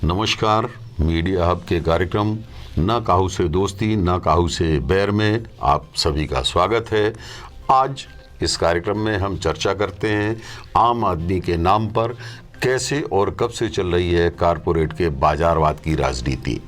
नमस्कार। Media hub के कार्यक्रम ना काहू से दोस्ती ना काहू से बैर में आप सभी का स्वागत है। आज इस कार्यक्रम में हम चर्चा करते हैं आम आदमी के नाम पर कैसे और कब से चल रही है कारपोरेट के बाजारवाद की राजनीति।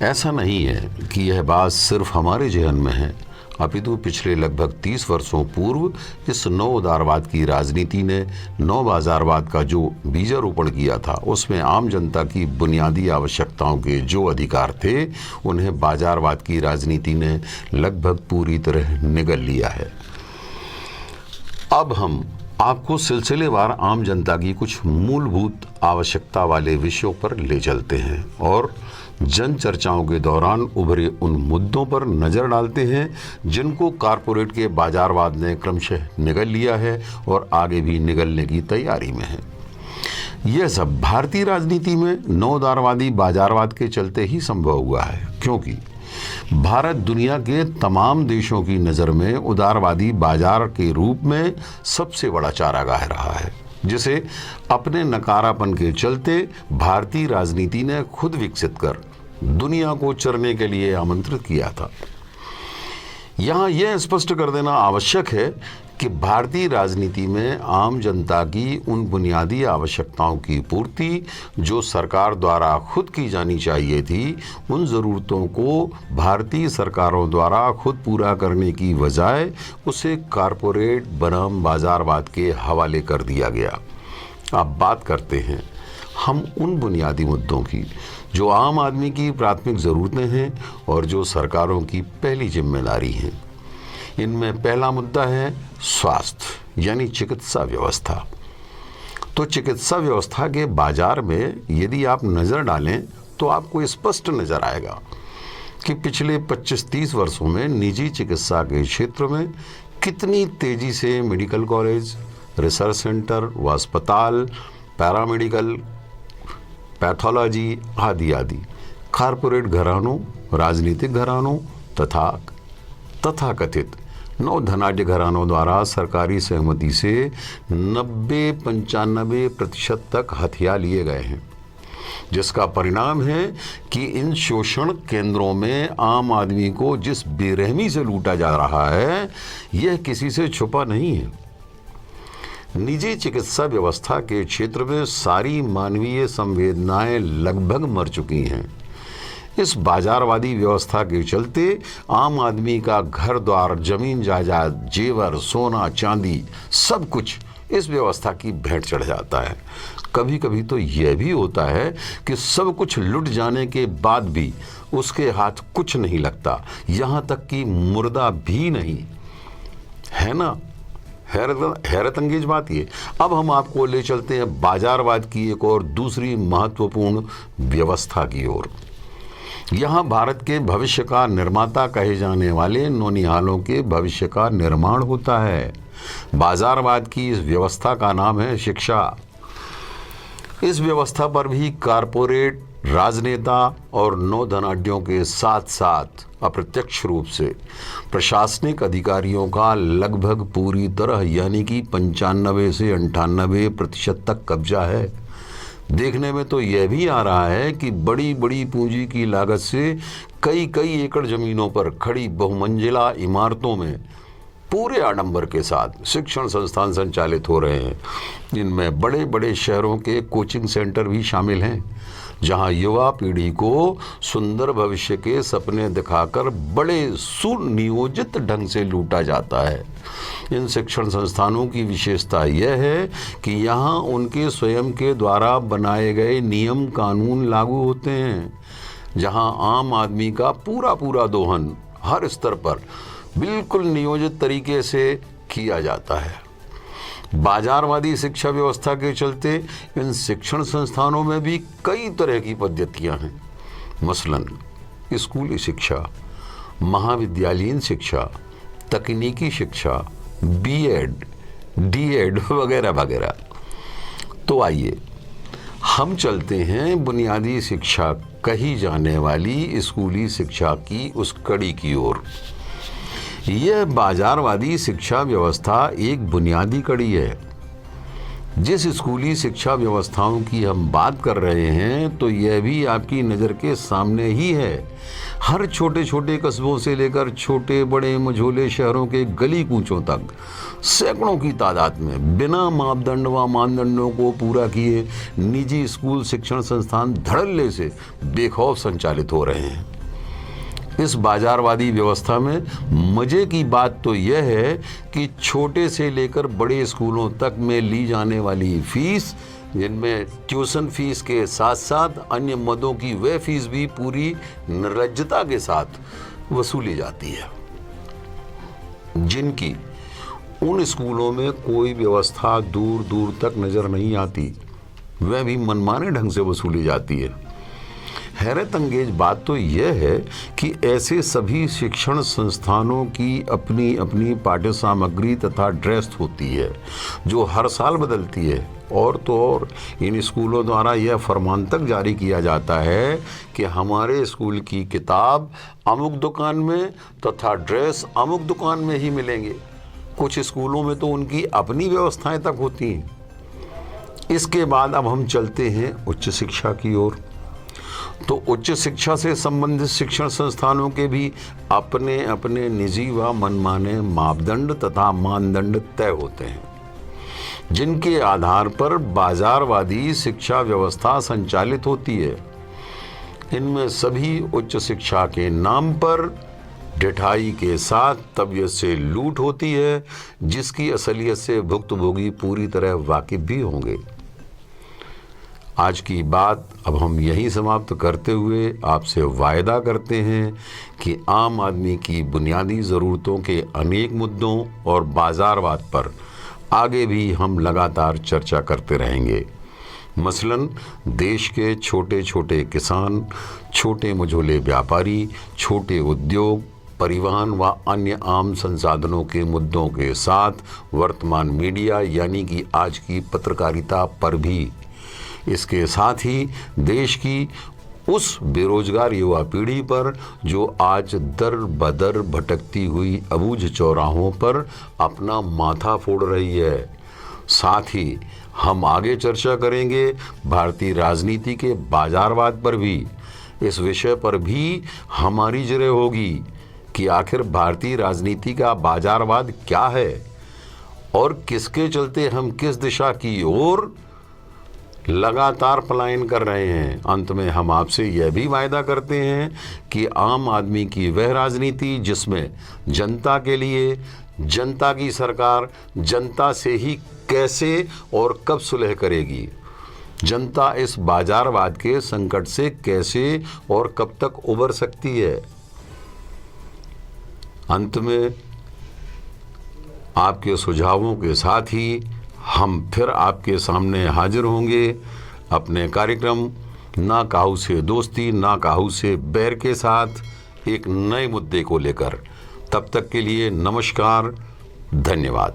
ऐसा नहीं है कि यह बात सिर्फ हमारे जहन में है, अपितु पिछले लगभग 30 वर्षों पूर्व इस नौ उदारवाद की राजनीति ने नौ बाजारवाद का जो बीजारोपण किया था, उसमें आम जनता की बुनियादी आवश्यकताओं के जो अधिकार थे उन्हें बाजारवाद की राजनीति ने लगभग पूरी तरह निगल लिया है। अब हम आपको सिलसिलेवार आम जनता की कुछ मूलभूत आवश्यकता वाले विषयों पर ले चलते हैं और जन चर्चाओं के दौरान उभरे उन मुद्दों पर नजर डालते हैं जिनको कारपोरेट के बाजारवाद ने क्रमशः निगल लिया है और आगे भी निगलने की तैयारी में है। यह सब भारतीय राजनीति में नौ उदारवादी बाजारवाद के चलते ही संभव हुआ है, क्योंकि भारत दुनिया के तमाम देशों की नज़र में उदारवादी बाजार के रूप में सबसे बड़ा चारागाह रहा है, जिसे अपने नकारापन के चलते भारतीय राजनीति ने खुद विकसित कर दुनिया को चरने के लिए आमंत्रित किया था। यहाँ यह स्पष्ट कर देना आवश्यक है कि भारतीय राजनीति में आम जनता की उन बुनियादी आवश्यकताओं की पूर्ति जो सरकार द्वारा खुद की जानी चाहिए थी, उन ज़रूरतों को भारतीय सरकारों द्वारा खुद पूरा करने की बजाय उसे कारपोरेट बनाम बाजारवाद के हवाले कर दिया गया। अब बात करते हैं हम उन बुनियादी मुद्दों की जो आम आदमी की प्राथमिक ज़रूरतें हैं और जो सरकारों की पहली जिम्मेदारी हैं। इनमें पहला मुद्दा है स्वास्थ्य यानी चिकित्सा व्यवस्था। तो चिकित्सा व्यवस्था के बाजार में यदि आप नज़र डालें तो आपको स्पष्ट नज़र आएगा कि पिछले 25-30 वर्षों में निजी चिकित्सा के क्षेत्र में कितनी तेज़ी से मेडिकल कॉलेज, रिसर्च सेंटर व अस्पताल, पैरामेडिकल, पैथोलॉजी आदि आदि कारपोरेट घरानों, राजनीतिक घरानों तथा कथित नौ धनाढ्य घरानों द्वारा सरकारी सहमति से 90-95% तक हथिया लिए गए हैं, जिसका परिणाम है कि इन शोषण केंद्रों में आम आदमी को जिस बेरहमी से लूटा जा रहा है, यह किसी से छुपा नहीं है। निजी चिकित्सा व्यवस्था के क्षेत्र में सारी मानवीय संवेदनाएं लगभग मर चुकी हैं। इस बाजारवादी व्यवस्था के चलते आम आदमी का घर द्वार, जमीन जायदाद, जेवर, सोना चांदी सब कुछ इस व्यवस्था की भेंट चढ़ जाता है। कभी कभी तो यह भी होता है कि सब कुछ लुट जाने के बाद भी उसके हाथ कुछ नहीं लगता, यहाँ तक कि मुर्दा भी नहीं है ना। हैरत अंगेज बात ये। अब हम आपको ले चलते हैं बाजारवाद की एक और दूसरी महत्वपूर्ण व्यवस्था की ओर। यहाँ भारत के भविष्य का निर्माता कहे जाने वाले नौनिहालों के भविष्य का निर्माण होता है। बाजारवाद की इस व्यवस्था का नाम है शिक्षा। इस व्यवस्था पर भी कारपोरेट, राजनेता और नौ धनाढ्यों के साथ साथ अप्रत्यक्ष रूप से प्रशासनिक अधिकारियों का लगभग पूरी तरह यानी कि 95 से 98% तक कब्जा है। देखने में तो यह भी आ रहा है कि बड़ी बड़ी पूंजी की लागत से कई एकड़ जमीनों पर खड़ी बहुमंजिला इमारतों में पूरे आडंबर के साथ शिक्षण संस्थान संचालित हो रहे हैं। इनमें बड़े बड़े शहरों के कोचिंग सेंटर भी शामिल हैं, जहां युवा पीढ़ी को सुंदर भविष्य के सपने दिखाकर बड़े सुनियोजित ढंग से लूटा जाता है। इन शिक्षण संस्थानों की विशेषता यह है कि यहाँ उनके स्वयं के द्वारा बनाए गए नियम कानून लागू होते हैं, जहाँ आम आदमी का पूरा दोहन हर स्तर पर बिल्कुल नियोजित तरीके से किया जाता है। बाजारवादी शिक्षा व्यवस्था के चलते इन शिक्षण संस्थानों में भी कई तरह की पद्धतियां हैं, मसलन स्कूली शिक्षा, महाविद्यालयीन शिक्षा, तकनीकी शिक्षा, बीएड, डीएड वगैरह वगैरह। तो आइए हम चलते हैं बुनियादी शिक्षा कही जाने वाली स्कूली शिक्षा की उस कड़ी की ओर। यह बाजारवादी शिक्षा व्यवस्था एक बुनियादी कड़ी है। जिस स्कूली शिक्षा व्यवस्थाओं की हम बात कर रहे हैं तो यह भी आपकी नज़र के सामने ही है। हर छोटे छोटे कस्बों से लेकर छोटे बड़े मझोले शहरों के गली कूचों तक सैकड़ों की तादाद में बिना मापदंड व मानदंडों को पूरा किए निजी स्कूल शिक्षण संस्थान धड़ल्ले से बेखौफ संचालित हो रहे हैं। इस बाजारवादी व्यवस्था में मजे की बात तो यह है कि छोटे से लेकर बड़े स्कूलों तक में ली जाने वाली फीस, जिनमें ट्यूशन फीस के साथ साथ अन्य मदों की वह फीस भी पूरी निर्लज्जता के साथ वसूली जाती है, जिनकी उन स्कूलों में कोई व्यवस्था दूर दूर तक नजर नहीं आती, वह भी मनमाने ढंग से वसूली जाती है। हैरत अंगेज बात तो यह है कि ऐसे सभी शिक्षण संस्थानों की अपनी अपनी पाठ्य सामग्री तथा ड्रेस होती है जो हर साल बदलती है, और तो और इन स्कूलों द्वारा यह फरमान तक जारी किया जाता है कि हमारे स्कूल की किताब अमुक दुकान में तथा ड्रेस अमुक दुकान में ही मिलेंगे। कुछ स्कूलों में तो उनकी अपनी व्यवस्थाएं तक होती हैं। इसके बाद अब हम चलते हैं उच्च शिक्षा की ओर। तो उच्च शिक्षा से संबंधित शिक्षण संस्थानों के भी अपने अपने निजी व मनमाने मापदंड तथा मानदंड तय होते हैं, जिनके आधार पर बाजारवादी शिक्षा व्यवस्था संचालित होती है। इनमें सभी उच्च शिक्षा के नाम पर ढिठाई के साथ तबीयत से लूट होती है, जिसकी असलियत से भुक्तभोगी पूरी तरह वाकिफ भी होंगे। आज की बात अब हम यहीं समाप्त करते हुए आपसे वायदा करते हैं कि आम आदमी की बुनियादी ज़रूरतों के अनेक मुद्दों और बाज़ारवाद पर आगे भी हम लगातार चर्चा करते रहेंगे। मसलन देश के छोटे छोटे किसान, छोटे मझोले व्यापारी, छोटे उद्योग, परिवहन व अन्य आम संसाधनों के मुद्दों के साथ वर्तमान मीडिया यानी कि आज की पत्रकारिता पर भी। इसके साथ ही देश की उस बेरोजगार युवा पीढ़ी पर जो आज दर बदर भटकती हुई अबूझ चौराहों पर अपना माथा फोड़ रही है। साथ ही हम आगे चर्चा करेंगे भारतीय राजनीति के बाजारवाद पर भी। इस विषय पर भी हमारी जरे होगी कि आखिर भारतीय राजनीति का बाजारवाद क्या है और किसके चलते हम किस दिशा की ओर लगातार पलायन कर रहे हैं। अंत में हम आपसे यह भी वायदा करते हैं कि आम आदमी की वह राजनीति जिसमें जनता के लिए जनता की सरकार जनता से ही कैसे और कब सुलह करेगी, जनता इस बाजारवाद के संकट से कैसे और कब तक उबर सकती है। अंत में आपके सुझावों के साथ ही हम फिर आपके सामने हाजिर होंगे अपने कार्यक्रम ना काहू से दोस्ती ना काहू से बैर के साथ एक नए मुद्दे को लेकर। तब तक के लिए नमस्कार, धन्यवाद।